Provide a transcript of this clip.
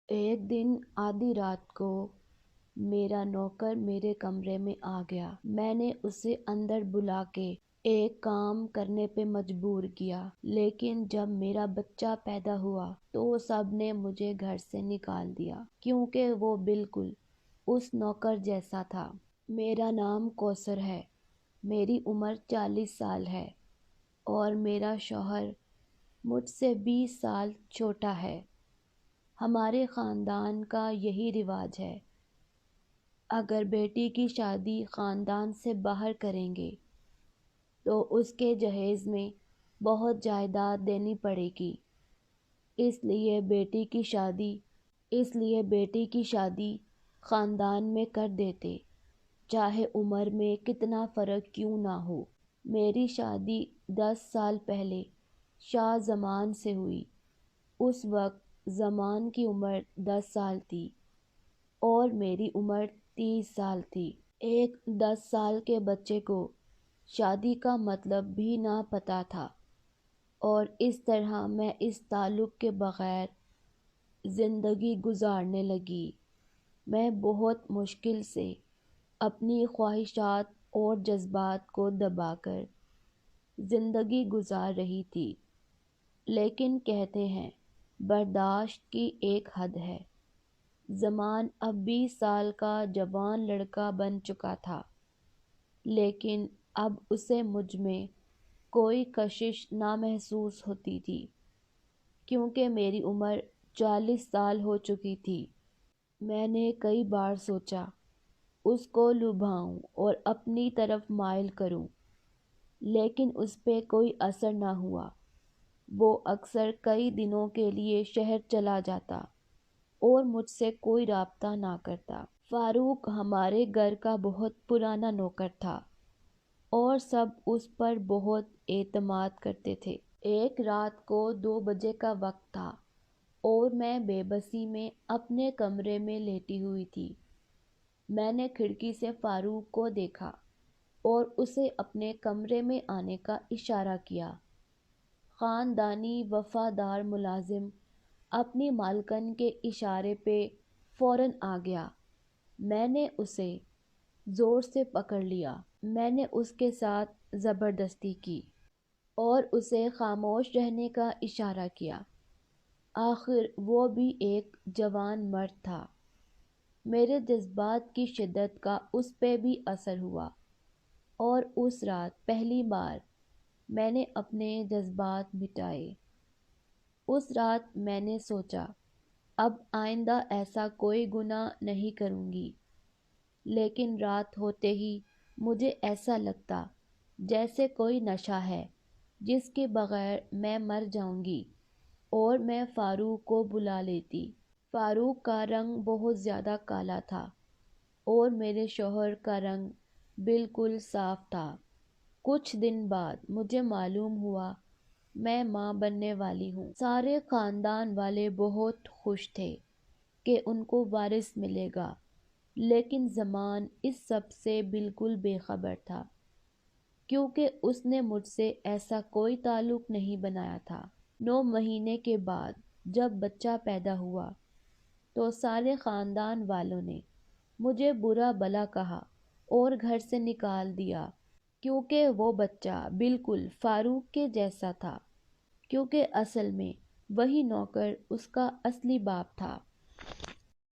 ایک دن آدھی رات کو میرا نوکر میرے کمرے میں آ گیا۔ میں نے اسے اندر بلا کے ایک کام کرنے پہ مجبور کیا، لیکن جب میرا بچہ پیدا ہوا تو سب نے مجھے گھر سے نکال دیا، کیونکہ وہ بالکل اس نوکر جیسا تھا۔ میرا نام کوثر ہے، میری عمر 40 سال ہے اور میرا شوہر مجھ سے 20 سال چھوٹا ہے۔ ہمارے خاندان کا یہی رواج ہے، اگر بیٹی کی شادی خاندان سے باہر کریں گے تو اس کے جہیز میں بہت جائیداد دینی پڑے گی، اس لیے بیٹی کی شادی خاندان میں کر دیتے، چاہے عمر میں کتنا فرق کیوں نہ ہو۔ میری شادی 10 سال پہلے شاہ زمان سے ہوئی۔ اس وقت زمان کی عمر 10 سال تھی اور میری عمر 30 سال تھی۔ ایک 10 سال کے بچے کو شادی کا مطلب بھی نہ پتا تھا، اور اس طرح میں اس تعلق کے بغیر زندگی گزارنے لگی۔ میں بہت مشکل سے اپنی خواہشات اور جذبات کو دبا کر زندگی گزار رہی تھی، لیکن کہتے ہیں برداشت کی ایک حد ہے۔ زمان اب 20 سال کا جوان لڑکا بن چکا تھا، لیکن اب اسے مجھ میں کوئی کشش نہ محسوس ہوتی تھی، کیونکہ میری عمر 40 سال ہو چکی تھی۔ میں نے کئی بار سوچا اس کو لبھاؤں اور اپنی طرف مائل کروں، لیکن اس پہ کوئی اثر نہ ہوا۔ وہ اکثر کئی دنوں کے لیے شہر چلا جاتا اور مجھ سے کوئی رابطہ نہ کرتا۔ فاروق ہمارے گھر کا بہت پرانا نوکر تھا اور سب اس پر بہت اعتماد کرتے تھے۔ ایک رات کو 2 بجے کا وقت تھا اور میں بے بسی میں اپنے کمرے میں لیٹی ہوئی تھی۔ میں نے کھڑکی سے فاروق کو دیکھا اور اسے اپنے کمرے میں آنے کا اشارہ کیا۔ خاندانی وفادار ملازم اپنی مالکن کے اشارے پہ فوراً آ گیا۔ میں نے اسے زور سے پکڑ لیا۔ میں نے اس کے ساتھ زبردستی کی اور اسے خاموش رہنے کا اشارہ کیا۔ آخر وہ بھی ایک جوان مرد تھا۔ میرے جذبات کی شدت کا اس پہ بھی اثر ہوا، اور اس رات پہلی بار میں نے اپنے جذبات مٹائے۔ اس رات میں نے سوچا اب آئندہ ایسا کوئی گناہ نہیں کروں گی، لیکن رات ہوتے ہی مجھے ایسا لگتا جیسے کوئی نشہ ہے جس کے بغیر میں مر جاؤں گی، اور میں فاروق کو بلا لیتی۔ فاروق کا رنگ بہت زیادہ کالا تھا اور میرے شوہر کا رنگ بالکل صاف تھا۔ کچھ دن بعد مجھے معلوم ہوا میں ماں بننے والی ہوں۔ سارے خاندان والے بہت خوش تھے کہ ان کو وارث ملے گا، لیکن زمان اس سب سے بالکل بے خبر تھا، کیونکہ اس نے مجھ سے ایسا کوئی تعلق نہیں بنایا تھا۔ 9 مہینے کے بعد جب بچہ پیدا ہوا تو سارے خاندان والوں نے مجھے برا بھلا کہا اور گھر سے نکال دیا، کیونکہ وہ بچہ بالکل فاروق کے جیسا تھا، کیونکہ اصل میں وہی نوکر اس کا اصلی باپ تھا۔